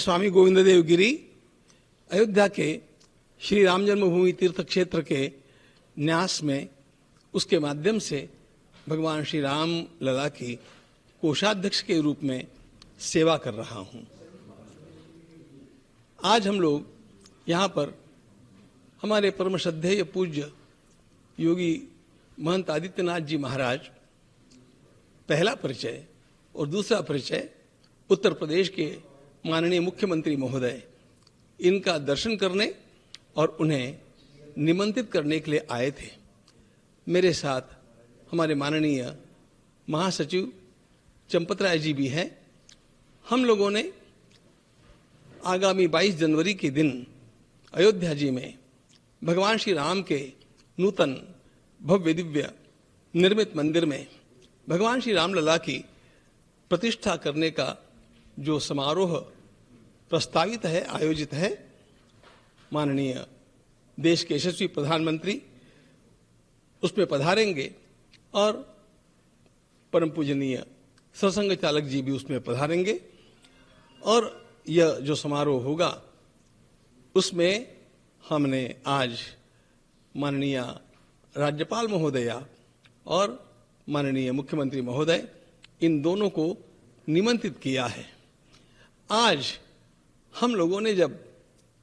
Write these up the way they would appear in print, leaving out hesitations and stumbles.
स्वामी गोविंद देव गिरी अयोध्या के श्री राम जन्मभूमि तीर्थ क्षेत्र के न्यास में उसके माध्यम से भगवान श्री राम लला की कोषाध्यक्ष के रूप में सेवा कर रहा हूं। आज हम लोग यहाँ पर हमारे परम श्रद्धेय पूज्य योगी महंत आदित्यनाथ जी महाराज, पहला परिचय और दूसरा परिचय उत्तर प्रदेश के माननीय मुख्यमंत्री महोदय, इनका दर्शन करने और उन्हें निमंत्रित करने के लिए आए थे। मेरे साथ हमारे माननीय महासचिव चंपत राय जी भी हैं। हम लोगों ने आगामी 22 जनवरी के दिन अयोध्या जी में भगवान श्री राम के नूतन भव्य दिव्य निर्मित मंदिर में भगवान श्री राम लला की प्रतिष्ठा करने का जो समारोह प्रस्तावित है, आयोजित है, माननीय देश के यशस्वी प्रधानमंत्री उसमें पधारेंगे और परम पूजनीय सरसंघ चालक जी भी उसमें पधारेंगे। और यह जो समारोह होगा उसमें हमने आज माननीय राज्यपाल महोदया और माननीय मुख्यमंत्री महोदय, इन दोनों को निमंत्रित किया है। आज हम लोगों ने जब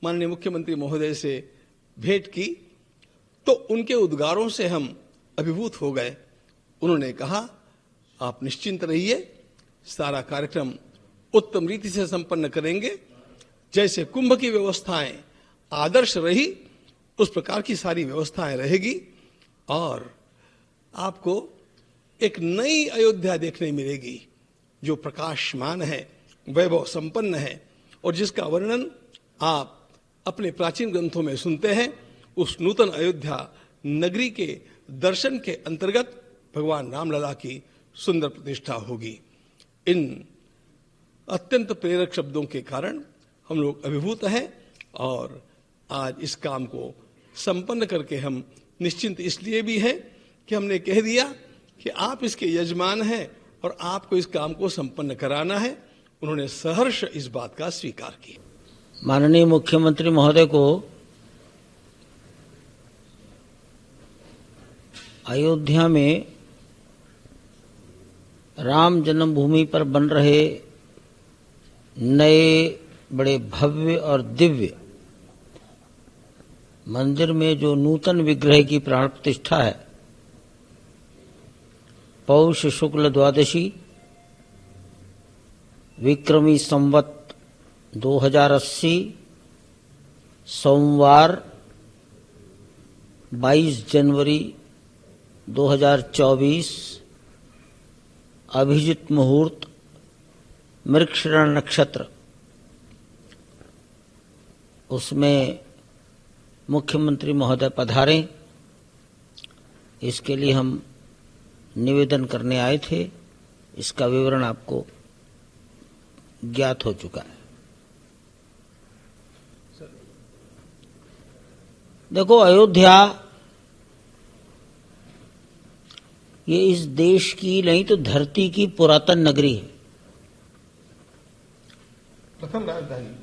माननीय मुख्यमंत्री महोदय से भेंट की तो उनके उद्गारों से हम अभिभूत हो गए। उन्होंने कहा, आप निश्चिंत रहिए, सारा कार्यक्रम उत्तम रीति से संपन्न करेंगे। जैसे कुंभ की व्यवस्थाएं आदर्श रही, उस प्रकार की सारी व्यवस्थाएं रहेगी और आपको एक नई अयोध्या देखने मिलेगी जो प्रकाशमान है, वैभव संपन्न है और जिसका वर्णन आप अपने प्राचीन ग्रंथों में सुनते हैं। उस नूतन अयोध्या नगरी के दर्शन के अंतर्गत भगवान रामलला की सुंदर प्रतिष्ठा होगी। इन अत्यंत प्रेरक शब्दों के कारण हम लोग अभिभूत हैं और आज इस काम को संपन्न करके हम निश्चिंत इसलिए भी हैं कि हमने कह दिया कि आप इसके यजमान हैं और आपको इस काम को संपन्न कराना है। उन्होंने सहर्ष इस बात का स्वीकार किया। माननीय मुख्यमंत्री महोदय को अयोध्या में राम जन्मभूमि पर बन रहे नए बड़े भव्य और दिव्य मंदिर में जो नूतन विग्रह की प्राण प्रतिष्ठा है, पौष शुक्ल द्वादशी विक्रमी संवत 2080 सोमवार 22 जनवरी 2024 अभिजित मुहूर्त मृगशिरा नक्षत्र, उसमें मुख्यमंत्री महोदय पधारें, इसके लिए हम निवेदन करने आए थे। इसका विवरण आपको ज्ञात हो चुका है। देखो, अयोध्या ये इस देश की नहीं तो धरती की पुरातन नगरी है, प्रथम राजधानी,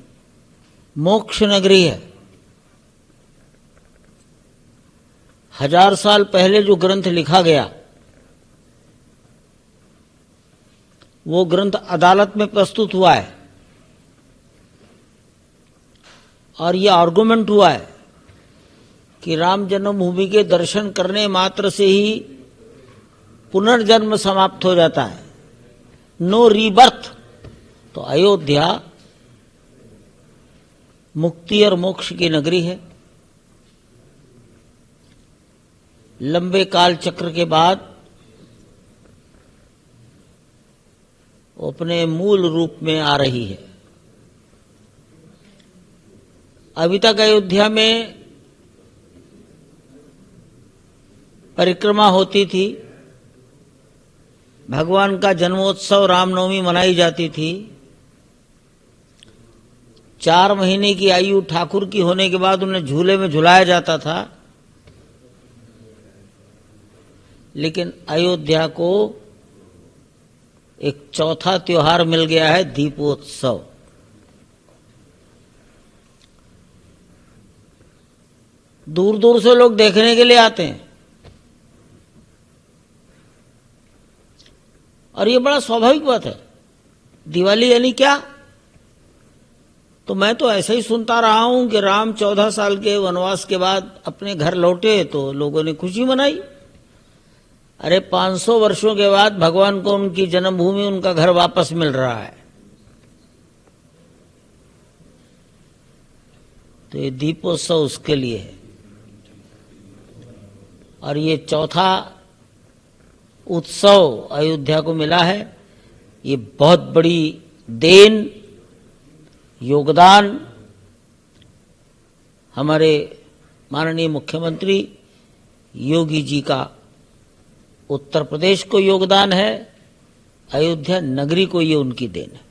मोक्ष नगरी है। 1000 साल पहले जो ग्रंथ लिखा गया वो ग्रंथ अदालत में प्रस्तुत हुआ है और ये आर्गुमेंट हुआ है कि राम जन्मभूमि के दर्शन करने मात्र से ही पुनर्जन्म समाप्त हो जाता है, नो रीबर्थ। तो अयोध्या मुक्ति और मोक्ष की नगरी है। लंबे काल चक्र के बाद अपने मूल रूप में आ रही है। अभी तक अयोध्या में परिक्रमा होती थी, भगवान का जन्मोत्सव रामनवमी मनाई जाती थी। 4 महीने की आयु ठाकुर की होने के बाद उन्हें झूले में झुलाया जाता था। लेकिन अयोध्या को एक चौथा त्योहार मिल गया है, दीपोत्सव। दूर दूर से लोग देखने के लिए आते हैं और ये बड़ा स्वाभाविक बात है। दिवाली यानी क्या? तो मैं तो ऐसे ही सुनता रहा हूं कि राम 14 साल के वनवास के बाद अपने घर लौटे तो लोगों ने खुशी मनाई। अरे 500 वर्षों के बाद भगवान को उनकी जन्मभूमि, उनका घर वापस मिल रहा है। तो ये दीपोत्सव उसके लिए है। और ये चौथा उत्सव अयोध्या को मिला है। ये बहुत बड़ी देन, योगदान हमारे माननीय मुख्यमंत्री योगी जी का उत्तर प्रदेश को योगदान है, अयोध्या नगरी को ये उनकी देन है।